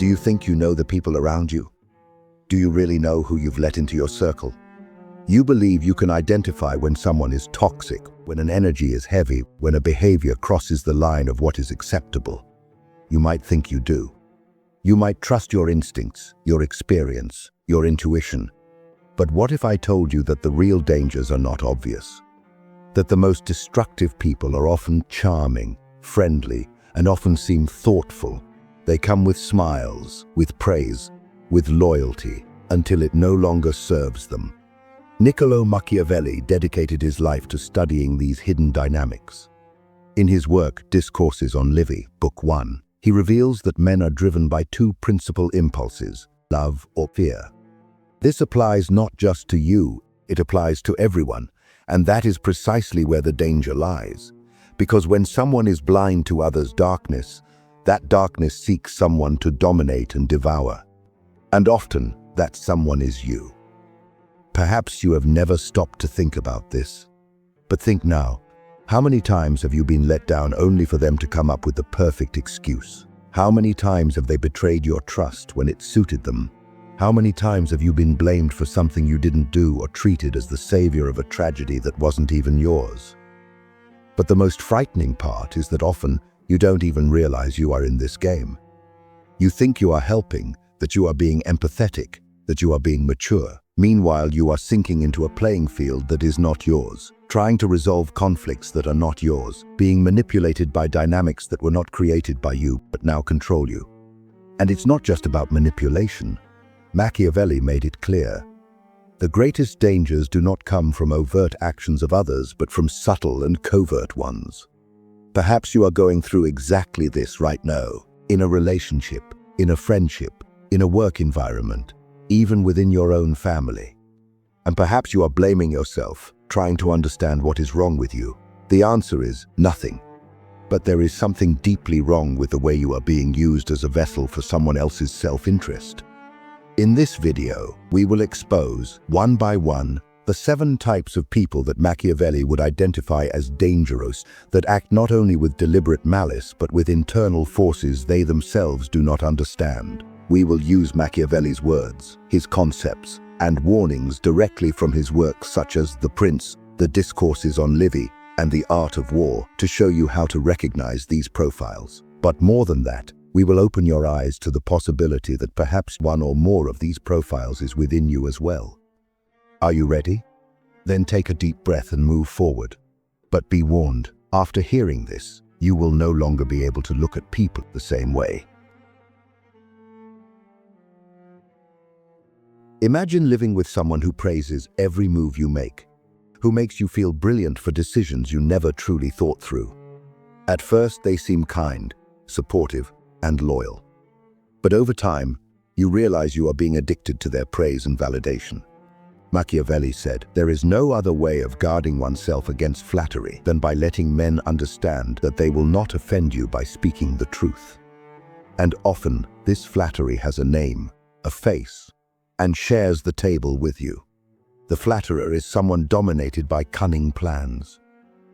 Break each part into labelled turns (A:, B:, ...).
A: Do you think you know the people around you? Do you really know who you've let into your circle? You believe you can identify when someone is toxic, when an energy is heavy, when a behavior crosses the line of what is acceptable. You might think you do. You might trust your instincts, your experience, your intuition. But what if I told you that the real dangers are not obvious? That the most destructive people are often charming, friendly, and often seem thoughtful. They come with smiles, with praise, with loyalty, until it no longer serves them. Niccolò Machiavelli dedicated his life to studying these hidden dynamics. In his work, Discourses on Livy, Book 1, he reveals that men are driven by two principal impulses, love or fear. This applies not just to you, it applies to everyone, and that is precisely where the danger lies. Because when someone is blind to others' darkness, that darkness seeks someone to dominate and devour. And often, that someone is you. Perhaps you have never stopped to think about this. But think now, how many times have you been let down only for them to come up with the perfect excuse? How many times have they betrayed your trust when it suited them? How many times have you been blamed for something you didn't do or treated as the savior of a tragedy that wasn't even yours? But the most frightening part is that often you don't even realize you are in this game. You think you are helping, that you are being empathetic, that you are being mature. Meanwhile, you are sinking into a playing field that is not yours, trying to resolve conflicts that are not yours, being manipulated by dynamics that were not created by you but now control you. And it's not just about manipulation. Machiavelli made it clear. The greatest dangers do not come from overt actions of others, but from subtle and covert ones. Perhaps you are going through exactly this right now, in a relationship, in a friendship, in a work environment, even within your own family. And perhaps you are blaming yourself, trying to understand what is wrong with you. The answer is nothing. But there is something deeply wrong with the way you are being used as a vessel for someone else's self-interest. In this video, we will expose, one by one, the 7 types of people that Machiavelli would identify as dangerous, that act not only with deliberate malice but with internal forces they themselves do not understand. We will use Machiavelli's words, his concepts, and warnings directly from his works such as The Prince, The Discourses on Livy, and The Art of War to show you how to recognize these profiles. But more than that, we will open your eyes to the possibility that perhaps one or more of these profiles is within you as well. Are you ready? Then take a deep breath and move forward. But be warned, after hearing this, you will no longer be able to look at people the same way. Imagine living with someone who praises every move you make, who makes you feel brilliant for decisions you never truly thought through. At first, they seem kind, supportive, and loyal. But over time, you realize you are being addicted to their praise and validation. Machiavelli said, there is no other way of guarding oneself against flattery than by letting men understand that they will not offend you by speaking the truth. And often, this flattery has a name, a face, and shares the table with you. The flatterer is someone dominated by cunning plans.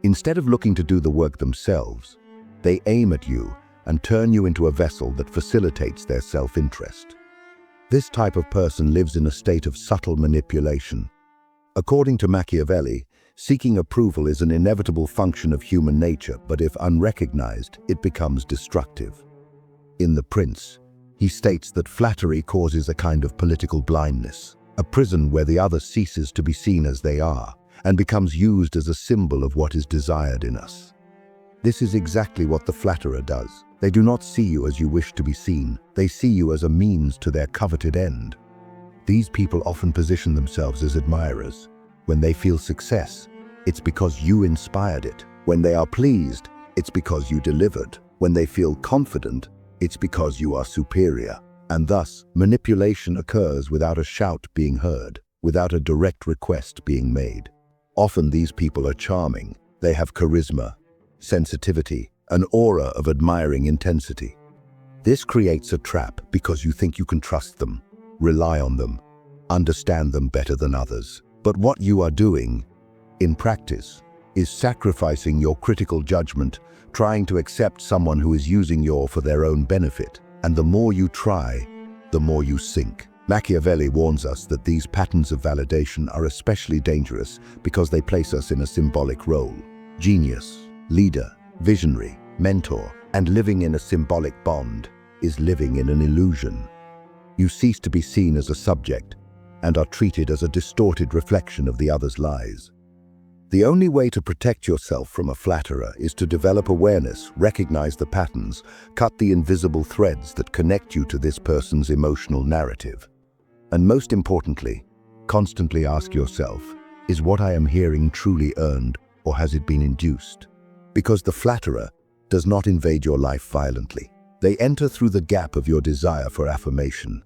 A: Instead of looking to do the work themselves, they aim at you and turn you into a vessel that facilitates their self-interest. This type of person lives in a state of subtle manipulation. According to Machiavelli, seeking approval is an inevitable function of human nature, but if unrecognized, it becomes destructive. In The Prince, he states that flattery causes a kind of political blindness, a prison where the other ceases to be seen as they are and becomes used as a symbol of what is desired in us. This is exactly what the flatterer does. They do not see you as you wish to be seen. They see you as a means to their coveted end. These people often position themselves as admirers. When they feel success, it's because you inspired it. When they are pleased, it's because you delivered. When they feel confident, it's because you are superior. And thus, manipulation occurs without a shout being heard, without a direct request being made. Often these people are charming. They have charisma, sensitivity, an aura of admiring intensity. This creates a trap because you think you can trust them, rely on them, understand them better than others. But what you are doing, in practice, is sacrificing your critical judgment, trying to accept someone who is using you for their own benefit. And the more you try, the more you sink. Machiavelli warns us that these patterns of validation are especially dangerous because they place us in a symbolic role. Genius, leader, visionary, mentor, and living in a symbolic bond is living in an illusion. You cease to be seen as a subject and are treated as a distorted reflection of the other's lies. The only way to protect yourself from a flatterer is to develop awareness, recognize the patterns, cut the invisible threads that connect you to this person's emotional narrative. And most importantly, constantly ask yourself, is what I am hearing truly earned, or has it been induced? Because the flatterer does not invade your life violently. They enter through the gap of your desire for affirmation.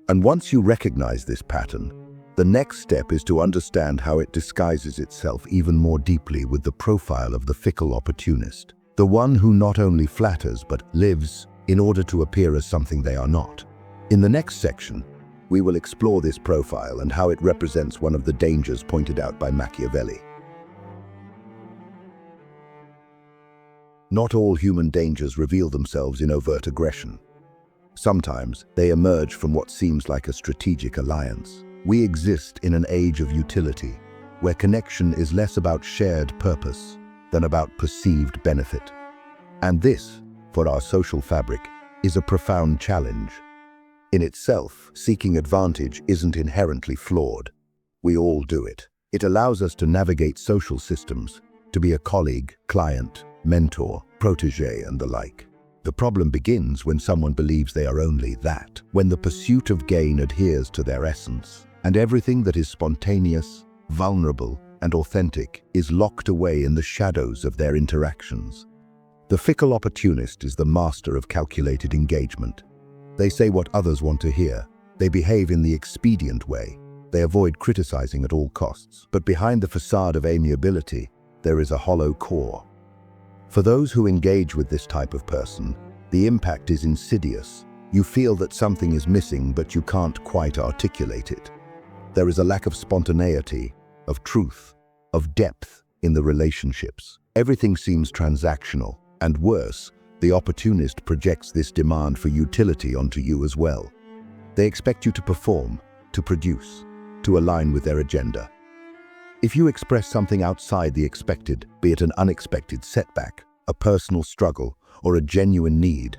A: And once you recognize this pattern, the next step is to understand how it disguises itself even more deeply with the profile of the fickle opportunist, the one who not only flatters but lives in order to appear as something they are not. In the next section, we will explore this profile and how it represents one of the dangers pointed out by Machiavelli. Not all human dangers reveal themselves in overt aggression. Sometimes they emerge from what seems like a strategic alliance. We exist in an age of utility, where connection is less about shared purpose than about perceived benefit. And this, for our social fabric, is a profound challenge. In itself, seeking advantage isn't inherently flawed. We all do it. It allows us to navigate social systems, to be a colleague, client, mentor, protege, and the like. The problem begins when someone believes they are only that, when the pursuit of gain adheres to their essence, and everything that is spontaneous, vulnerable, and authentic is locked away in the shadows of their interactions. The fickle opportunist is the master of calculated engagement. They say what others want to hear. They behave in the expedient way. They avoid criticizing at all costs. But behind the facade of amiability, there is a hollow core. For those who engage with this type of person, the impact is insidious. You feel that something is missing, but you can't quite articulate it. There is a lack of spontaneity, of truth, of depth in the relationships. Everything seems transactional, and worse, the opportunist projects this demand for utility onto you as well. They expect you to perform, to produce, to align with their agenda. If you express something outside the expected, be it an unexpected setback, a personal struggle, or a genuine need,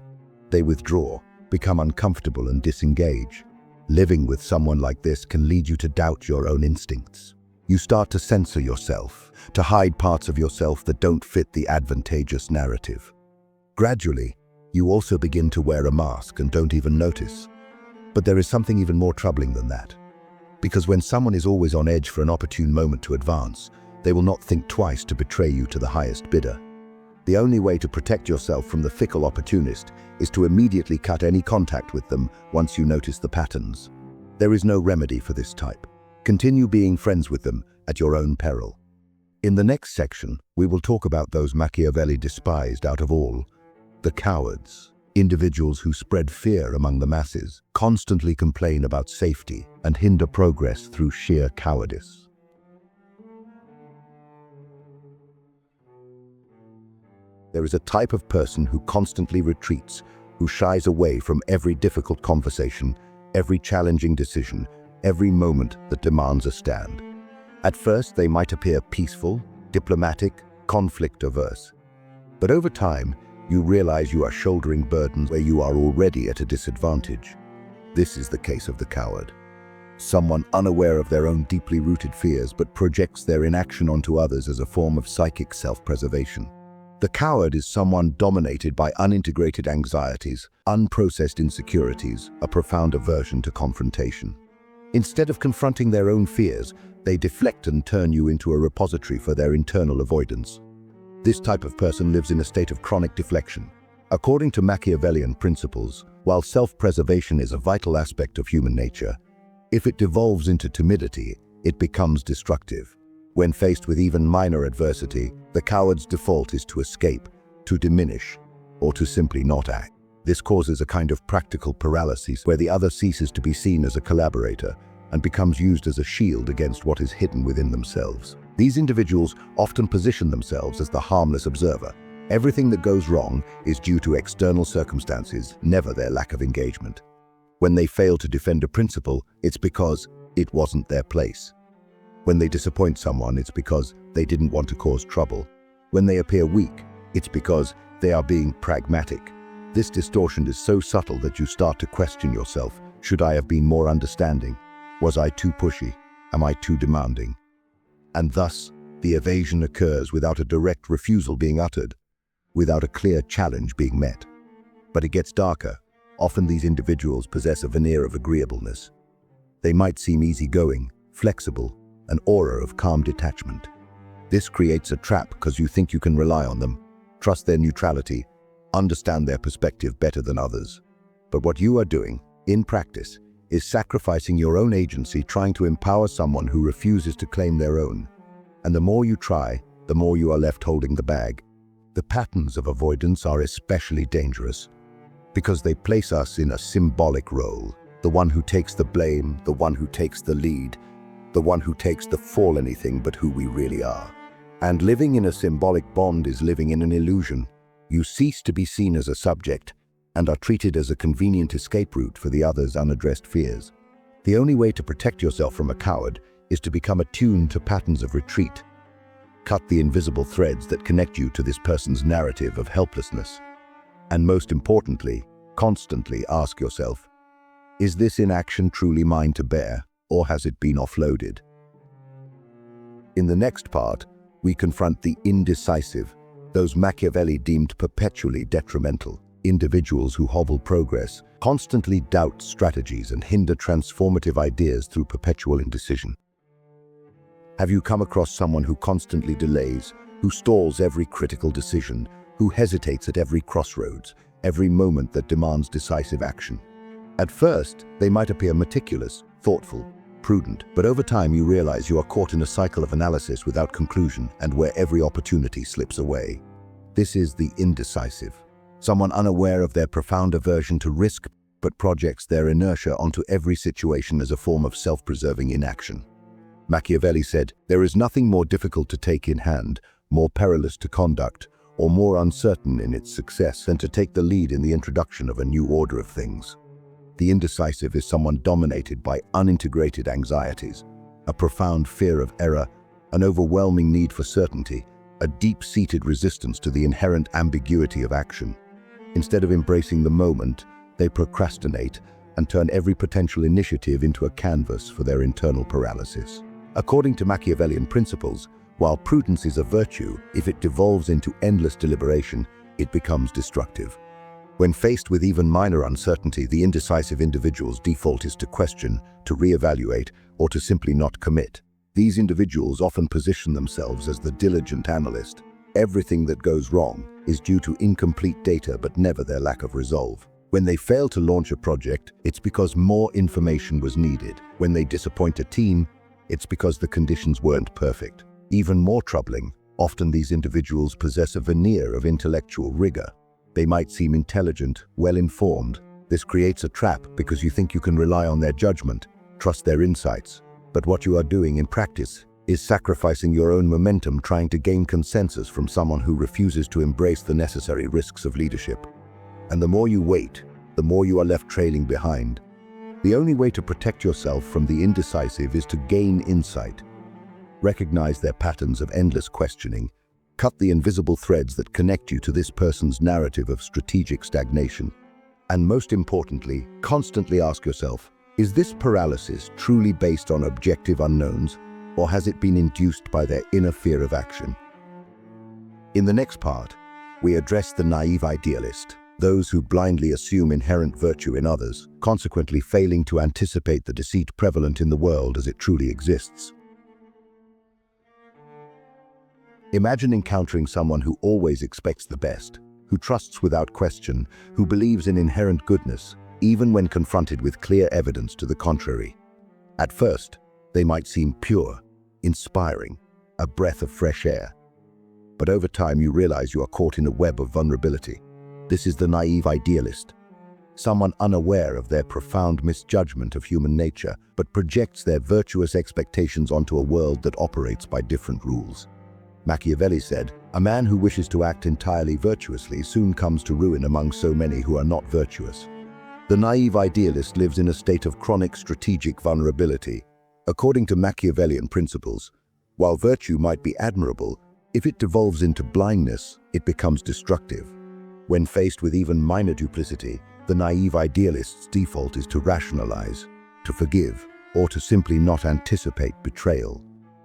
A: they withdraw, become uncomfortable, and disengage. Living with someone like this can lead you to doubt your own instincts. You start to censor yourself, to hide parts of yourself that don't fit the advantageous narrative. Gradually, you also begin to wear a mask and don't even notice. But there is something even more troubling than that. Because when someone is always on edge for an opportune moment to advance, they will not think twice to betray you to the highest bidder. The only way to protect yourself from the fickle opportunist is to immediately cut any contact with them once you notice the patterns. There is no remedy for this type. Continue being friends with them at your own peril. In the next section, we will talk about those Machiavelli despised out of all, the cowards. Individuals who spread fear among the masses, constantly complain about safety, and hinder progress through sheer cowardice. There is a type of person who constantly retreats, who shies away from every difficult conversation, every challenging decision, every moment that demands a stand. At first, they might appear peaceful, diplomatic, conflict-averse. But over time, you realize you are shouldering burdens where you are already at a disadvantage. This is the case of the coward. Someone unaware of their own deeply rooted fears but projects their inaction onto others as a form of psychic self-preservation. The coward is someone dominated by unintegrated anxieties, unprocessed insecurities, a profound aversion to confrontation. Instead of confronting their own fears, they deflect and turn you into a repository for their internal avoidance. This type of person lives in a state of chronic deflection. According to Machiavellian principles, while self-preservation is a vital aspect of human nature, if it devolves into timidity, it becomes destructive. When faced with even minor adversity, the coward's default is to escape, to diminish, or to simply not act. This causes a kind of practical paralysis where the other ceases to be seen as a collaborator and becomes used as a shield against what is hidden within themselves. These individuals often position themselves as the harmless observer, Everything that goes wrong is due to external circumstances, never their lack of engagement. When they fail to defend a principle, it's because it wasn't their place. When they disappoint someone, it's because they didn't want to cause trouble. When they appear weak, it's because they are being pragmatic. This distortion is so subtle that you start to question yourself. Should I have been more understanding? Was I too pushy? Am I too demanding? And thus, the evasion occurs without a direct refusal being uttered, without a clear challenge being met. But it gets darker. Often these individuals possess a veneer of agreeableness. They might seem easygoing, flexible, an aura of calm detachment. This creates a trap because you think you can rely on them, trust their neutrality, understand their perspective better than others. But what you are doing, in practice, is sacrificing your own agency, trying to empower someone who refuses to claim their own. And the more you try, the more you are left holding the bag. The patterns of avoidance are especially dangerous because they place us in a symbolic role, the one who takes the blame, the one who takes the lead, the one who takes the fall anything but who we really are. And living in a symbolic bond is living in an illusion. You cease to be seen as a subject and are treated as a convenient escape route for the other's unaddressed fears. The only way to protect yourself from a coward is to become attuned to patterns of retreat. Cut the invisible threads that connect you to this person's narrative of helplessness. And most importantly, constantly ask yourself, is this inaction truly mine to bear, or has it been offloaded? In the next part, we confront the indecisive, those Machiavelli deemed perpetually detrimental, individuals who hobble progress, constantly doubt strategies and hinder transformative ideas through perpetual indecision. Have you come across someone who constantly delays, who stalls every critical decision, who hesitates at every crossroads, every moment that demands decisive action? At first, they might appear meticulous, thoughtful, prudent, but over time you realize you are caught in a cycle of analysis without conclusion and where every opportunity slips away. This is the indecisive, someone unaware of their profound aversion to risk but projects their inertia onto every situation as a form of self-preserving inaction. Machiavelli said, "There is nothing more difficult to take in hand, more perilous to conduct, or more uncertain in its success than to take the lead in the introduction of a new order of things." The indecisive is someone dominated by unintegrated anxieties, a profound fear of error, an overwhelming need for certainty, a deep-seated resistance to the inherent ambiguity of action. Instead of embracing the moment, they procrastinate and turn every potential initiative into a canvas for their internal paralysis. According to Machiavellian principles, while prudence is a virtue, if it devolves into endless deliberation, it becomes destructive. When faced with even minor uncertainty, the indecisive individual's default is to question, to reevaluate, or to simply not commit. These individuals often position themselves as the diligent analyst. Everything that goes wrong is due to incomplete data but never their lack of resolve. When they fail to launch a project, it's because more information was needed. When they disappoint a team, it's because the conditions weren't perfect. Even more troubling, often these individuals possess a veneer of intellectual rigor. They might seem intelligent, well-informed. This creates a trap because you think you can rely on their judgment, trust their insights. But what you are doing in practice is sacrificing your own momentum trying to gain consensus from someone who refuses to embrace the necessary risks of leadership. And the more you wait, the more you are left trailing behind. The only way to protect yourself from the indecisive is to gain insight. Recognize their patterns of endless questioning. Cut the invisible threads that connect you to this person's narrative of strategic stagnation. And most importantly, constantly ask yourself, is this paralysis truly based on objective unknowns, or has it been induced by their inner fear of action? In the next part, we address the naive idealist, those who blindly assume inherent virtue in others, consequently failing to anticipate the deceit prevalent in the world as it truly exists. Imagine encountering someone who always expects the best, who trusts without question, who believes in inherent goodness, even when confronted with clear evidence to the contrary. At first, they might seem pure, inspiring, a breath of fresh air. But over time you realize you are caught in a web of vulnerability. This is the naive idealist, someone unaware of their profound misjudgment of human nature, but projects their virtuous expectations onto a world that operates by different rules. Machiavelli said, A man who wishes to act entirely virtuously soon comes to ruin among so many who are not virtuous. The naive idealist lives in a state of chronic strategic vulnerability. According to Machiavellian principles, while virtue might be admirable, if it devolves into blindness, it becomes destructive. When faced with even minor duplicity, the naive idealist's default is to rationalize, to forgive, or to simply not anticipate betrayal.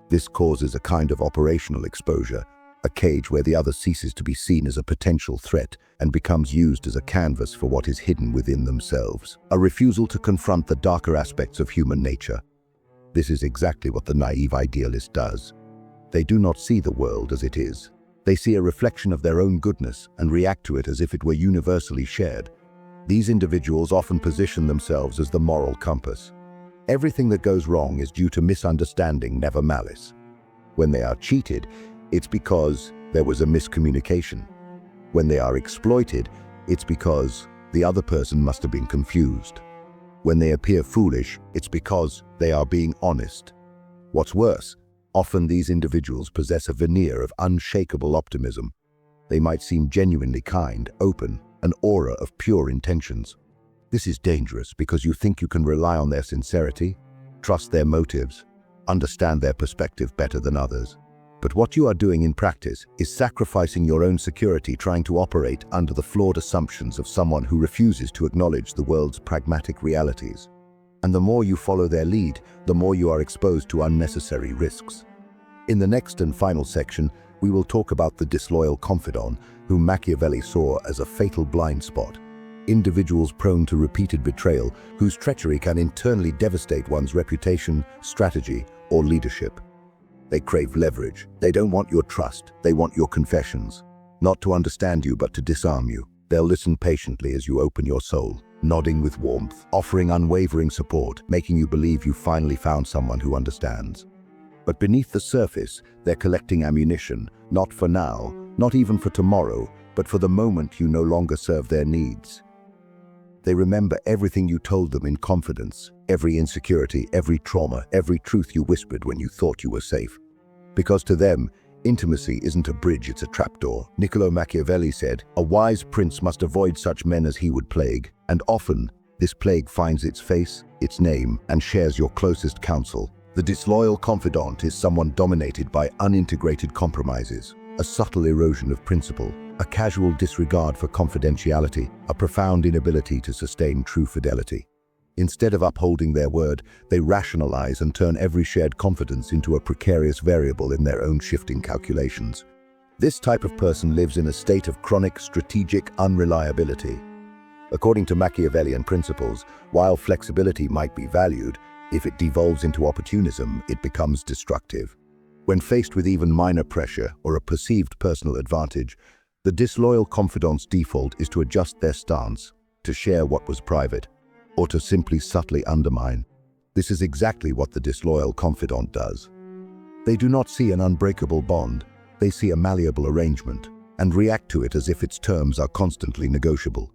A: This causes a kind of operational exposure, a cage where the other ceases to be seen as a potential threat and becomes used as a canvas for what is hidden within themselves, a refusal to confront the darker aspects of human nature. This is exactly what the naive idealist does. They do not see the world as it is. They see a reflection of their own goodness and react to it as if it were universally shared. These individuals often position themselves as the moral compass. Everything that goes wrong is due to misunderstanding, never malice. When they are cheated, it's because there was a miscommunication. When they are exploited, it's because the other person must have been confused. When they appear foolish, it's because they are being honest. What's worse, often these individuals possess a veneer of unshakable optimism. They might seem genuinely kind, open, an aura of pure intentions. This is dangerous because you think you can rely on their sincerity, trust their motives, understand their perspective better than others. But what you are doing in practice is sacrificing your own security trying to operate under the flawed assumptions of someone who refuses to acknowledge the world's pragmatic realities. And the more you follow their lead, the more you are exposed to unnecessary risks. In the next and final section, we will talk about the disloyal confidant, whom Machiavelli saw as a fatal blind spot. Individuals prone to repeated betrayal, whose treachery can internally devastate one's reputation, strategy, or leadership. They crave leverage. They don't want your trust. They want your confessions. Not to understand you, but to disarm you. They'll listen patiently as you open your soul, nodding with warmth, offering unwavering support, making you believe you finally found someone who understands. But beneath the surface, they're collecting ammunition, not for now, not even for tomorrow, but for the moment you no longer serve their needs. They remember everything you told them in confidence, every insecurity, every trauma, every truth you whispered when you thought you were safe. Because to them, intimacy isn't a bridge, it's a trapdoor. Niccolò Machiavelli said, "A wise prince must avoid such men as he would plague," and often, this plague finds its face, its name, and shares your closest counsel. The disloyal confidant is someone dominated by unintegrated compromises, a subtle erosion of principle, a casual disregard for confidentiality, a profound inability to sustain true fidelity. Instead of upholding their word, they rationalize and turn every shared confidence into a precarious variable in their own shifting calculations. This type of person lives in a state of chronic strategic unreliability. According to Machiavellian principles, while flexibility might be valued, if it devolves into opportunism, it becomes destructive. When faced with even minor pressure or a perceived personal advantage, the disloyal confidant's default is to adjust their stance, to share what was private, or to simply subtly undermine. This is exactly what the disloyal confidant does. They do not see an unbreakable bond, they see a malleable arrangement, and react to it as if its terms are constantly negotiable.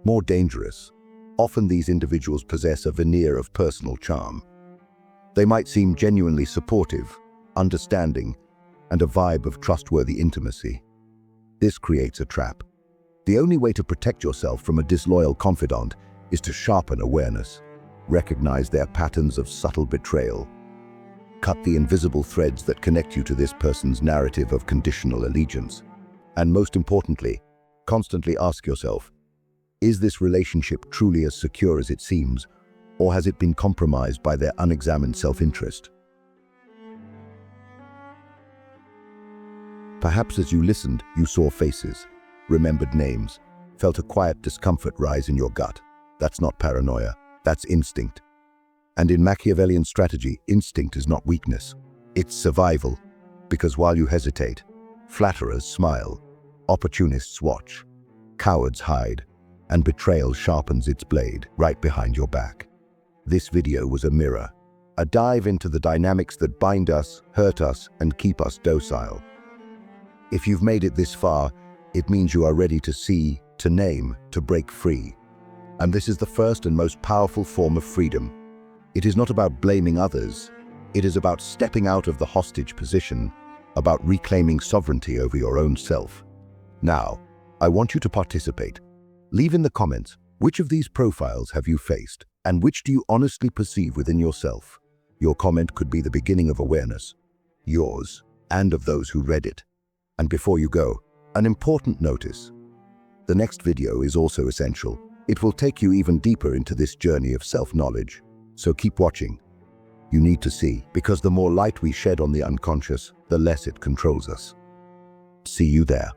A: More dangerous, often these individuals possess a veneer of personal charm. They might seem genuinely supportive, understanding, and a vibe of trustworthy intimacy. This creates a trap. The only way to protect yourself from a disloyal confidant is to sharpen awareness, recognize their patterns of subtle betrayal, cut the invisible threads that connect you to this person's narrative of conditional allegiance, and most importantly, constantly ask yourself, is this relationship truly as secure as it seems, or has it been compromised by their unexamined self-interest? Perhaps as you listened, you saw faces, remembered names, felt a quiet discomfort rise in your gut. That's not paranoia, that's instinct. And in Machiavellian strategy, instinct is not weakness, it's survival. Because while you hesitate, flatterers smile, opportunists watch, cowards hide, and betrayal sharpens its blade right behind your back. This video was a mirror, a dive into the dynamics that bind us, hurt us, and keep us docile. If you've made it this far, it means you are ready to see, to name, to break free. And this is the first and most powerful form of freedom. It is not about blaming others. It is about stepping out of the hostage position, about reclaiming sovereignty over your own self. Now, I want you to participate. Leave in the comments, which of these profiles have you faced, and which do you honestly perceive within yourself? Your comment could be the beginning of awareness, yours and of those who read it. And before you go, an important notice. The next video is also essential. It will take you even deeper into this journey of self-knowledge. So keep watching. You need to see, because the more light we shed on the unconscious, the less it controls us. See you there.